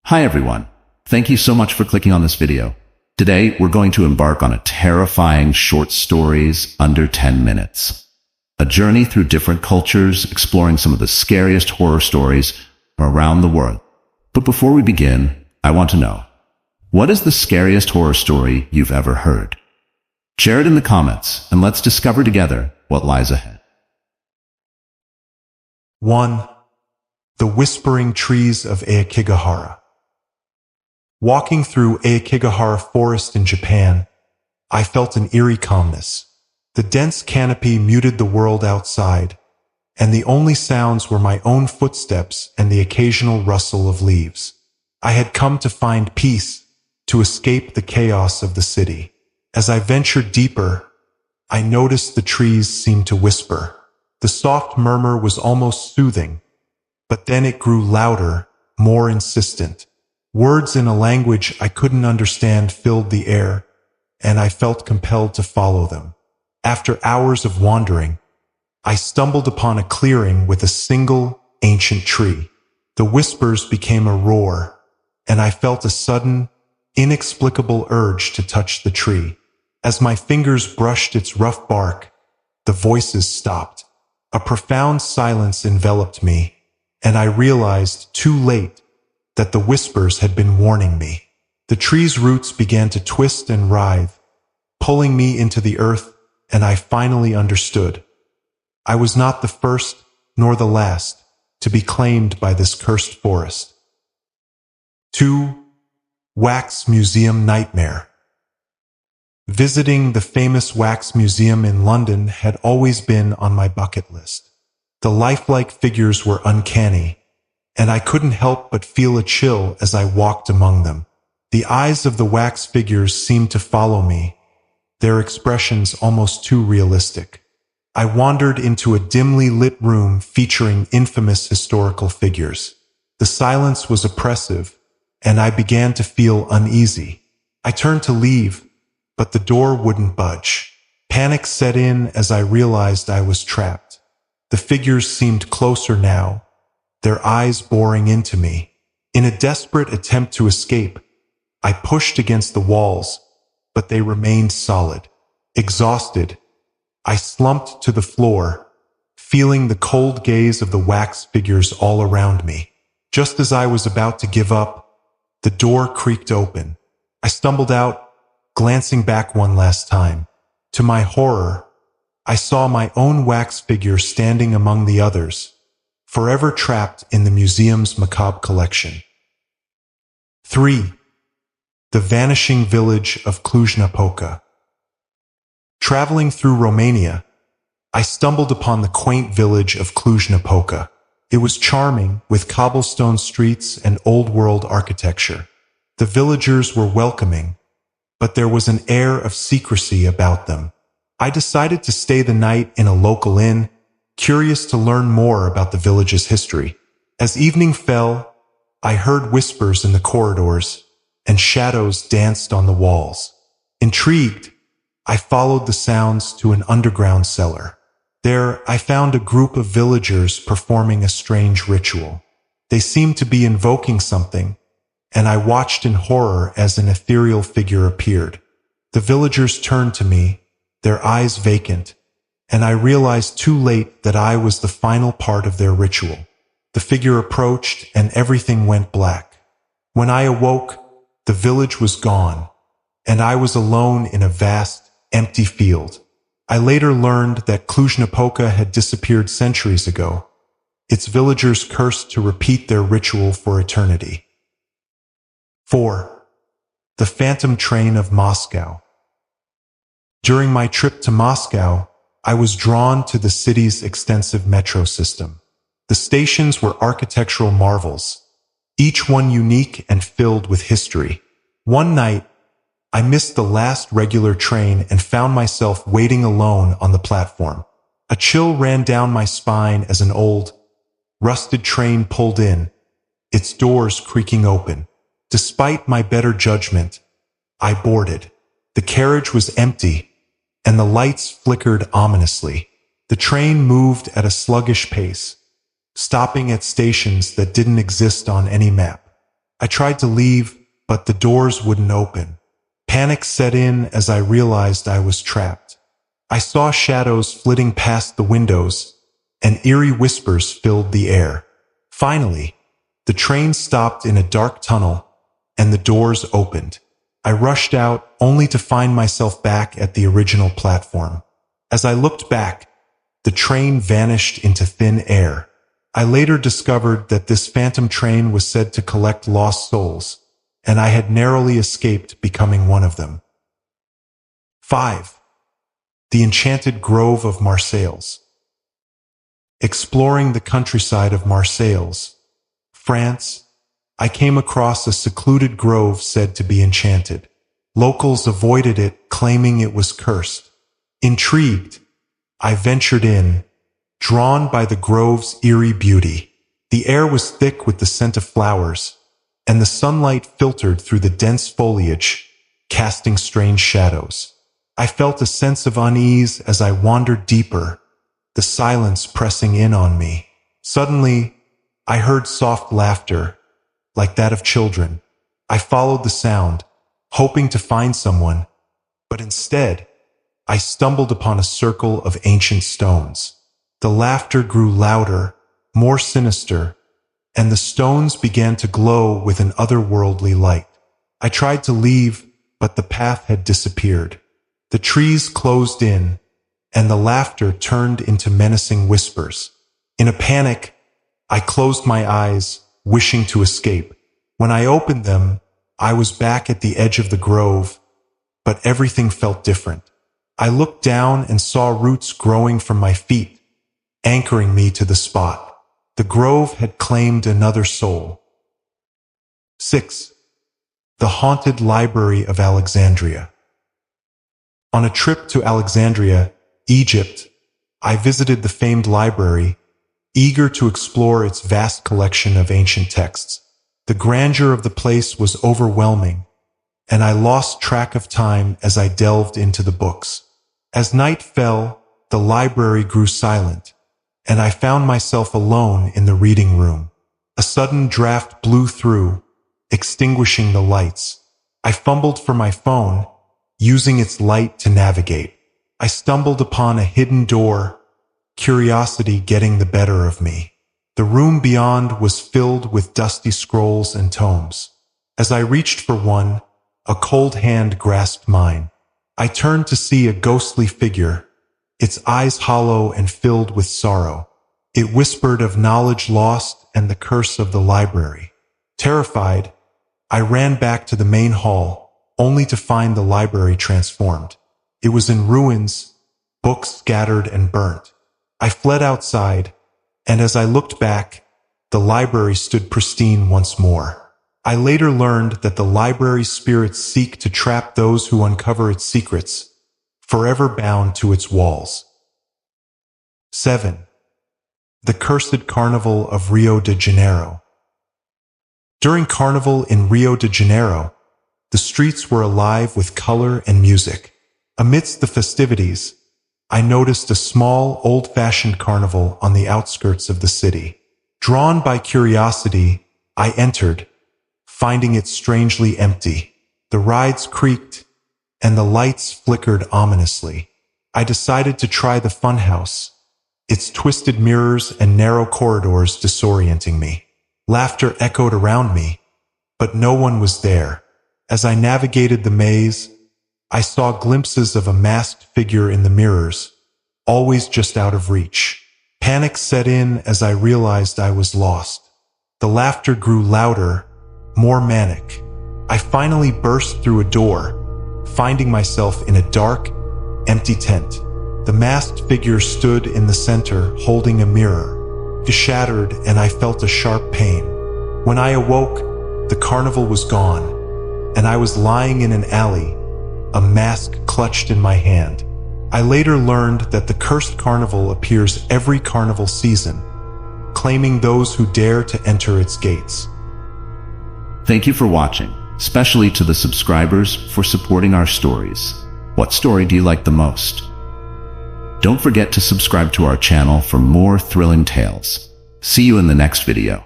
Hi everyone. Thank you so much for clicking on this video. Today, we're going to embark on a terrifying short stories under 10 minutes. A journey through different cultures, exploring some of the scariest horror stories from around the world. But before we begin, I want to know, what is the scariest horror story you've ever heard? Share it in the comments, and let's discover together what lies ahead. 1. The Whispering Trees of Aokigahara. Walking through Aokigahara Forest in Japan, I felt an eerie calmness. The dense canopy muted the world outside, and the only sounds were my own footsteps and the occasional rustle of leaves. I had come to find peace, to escape the chaos of the city. As I ventured deeper, I noticed the trees seemed to whisper. The soft murmur was almost soothing, but then it grew louder, more insistent. Words in a language I couldn't understand filled the air, and I felt compelled to follow them. After hours of wandering, I stumbled upon a clearing with a single ancient tree. The whispers became a roar, and I felt a sudden, inexplicable urge to touch the tree. As my fingers brushed its rough bark, the voices stopped. A profound silence enveloped me, and I realized too late that the whispers had been warning me. The tree's roots began to twist and writhe, pulling me into the earth, and I finally understood. I was not the first, nor the last, to be claimed by this cursed forest. 2. Wax Museum Nightmare. Visiting the famous Wax Museum in London had always been on my bucket list. The lifelike figures were uncanny, and I couldn't help but feel a chill as I walked among them. The eyes of the wax figures seemed to follow me, their expressions almost too realistic. I wandered into a dimly lit room featuring infamous historical figures. The silence was oppressive, and I began to feel uneasy. I turned to leave, but the door wouldn't budge. Panic set in as I realized I was trapped. The figures seemed closer now, their eyes boring into me. In a desperate attempt to escape, I pushed against the walls, but they remained solid. Exhausted, I slumped to the floor, feeling the cold gaze of the wax figures all around me. Just as I was about to give up, the door creaked open. I stumbled out, glancing back one last time. To my horror, I saw my own wax figure standing among the others, forever trapped in the museum's macabre collection. 3. The Vanishing Village of Cluj-Napoca. Traveling through Romania, I stumbled upon the quaint village of Cluj-Napoca. It was charming, with cobblestone streets and old-world architecture. The villagers were welcoming, but there was an air of secrecy about them. I decided to stay the night in a local inn, curious to learn more about the village's history. As evening fell, I heard whispers in the corridors, and shadows danced on the walls. Intrigued, I followed the sounds to an underground cellar. There, I found a group of villagers performing a strange ritual. They seemed to be invoking something, and I watched in horror as an ethereal figure appeared. The villagers turned to me, their eyes vacant, and I realized too late that I was the final part of their ritual. The figure approached, and everything went black. When I awoke, the village was gone, and I was alone in a vast, empty field. I later learned that Cluj-Napoca had disappeared centuries ago, its villagers cursed to repeat their ritual for eternity. 4. The Phantom Train of Moscow. During my trip to Moscow, I was drawn to the city's extensive metro system. The stations were architectural marvels, each one unique and filled with history. One night, I missed the last regular train and found myself waiting alone on the platform. A chill ran down my spine as an old, rusted train pulled in, its doors creaking open. Despite my better judgment, I boarded. The carriage was empty, and the lights flickered ominously. The train moved at a sluggish pace, stopping at stations that didn't exist on any map. I tried to leave, but the doors wouldn't open. Panic set in as I realized I was trapped. I saw shadows flitting past the windows, and eerie whispers filled the air. Finally, the train stopped in a dark tunnel, and the doors opened. I rushed out, only to find myself back at the original platform. As I looked back, the train vanished into thin air. I later discovered that this phantom train was said to collect lost souls, and I had narrowly escaped becoming one of them. 5. The Enchanted Grove of Marseilles. Exploring the countryside of Marseilles, France, I came across a secluded grove said to be enchanted. Locals avoided it, claiming it was cursed. Intrigued, I ventured in, drawn by the grove's eerie beauty. The air was thick with the scent of flowers, and the sunlight filtered through the dense foliage, casting strange shadows. I felt a sense of unease as I wandered deeper, the silence pressing in on me. Suddenly, I heard soft laughter, like that of children. I followed the sound, hoping to find someone, but instead, I stumbled upon a circle of ancient stones. The laughter grew louder, more sinister, and the stones began to glow with an otherworldly light. I tried to leave, but the path had disappeared. The trees closed in, and the laughter turned into menacing whispers. In a panic, I closed my eyes, wishing to escape. When I opened them, I was back at the edge of the grove, but everything felt different. I looked down and saw roots growing from my feet, anchoring me to the spot. The grove had claimed another soul. 6. The Haunted Library of Alexandria. On a trip to Alexandria, Egypt, I visited the famed library, eager to explore its vast collection of ancient texts. The grandeur of the place was overwhelming, and I lost track of time as I delved into the books. As night fell, the library grew silent, and I found myself alone in the reading room. A sudden draft blew through, extinguishing the lights. I fumbled for my phone, using its light to navigate. I stumbled upon a hidden door, curiosity getting the better of me. The room beyond was filled with dusty scrolls and tomes. As I reached for one, a cold hand grasped mine. I turned to see a ghostly figure, its eyes hollow and filled with sorrow. It whispered of knowledge lost and the curse of the library. Terrified, I ran back to the main hall, only to find the library transformed. It was in ruins, books scattered and burnt. I fled outside, and as I looked back, the library stood pristine once more. I later learned that the library's spirits seek to trap those who uncover its secrets, forever bound to its walls. 7. The Cursed Carnival of Rio de Janeiro. During Carnival in Rio de Janeiro, the streets were alive with color and music. Amidst the festivities, I noticed a small, old-fashioned carnival on the outskirts of the city. Drawn by curiosity, I entered, finding it strangely empty. The rides creaked, and the lights flickered ominously. I decided to try the funhouse, its twisted mirrors and narrow corridors disorienting me. Laughter echoed around me, but no one was there. As I navigated the maze, I saw glimpses of a masked figure in the mirrors, always just out of reach. Panic set in as I realized I was lost. The laughter grew louder, more manic. I finally burst through a door, finding myself in a dark, empty tent. The masked figure stood in the center, holding a mirror. It shattered, and I felt a sharp pain. When I awoke, the carnival was gone, and I was lying in an alley, a mask clutched in my hand. I later learned that the cursed carnival appears every carnival season, claiming those who dare to enter its gates. Thank you for watching, especially to the subscribers for supporting our stories. What story do you like the most? Don't forget to subscribe to our channel for more thrilling tales. See you in the next video.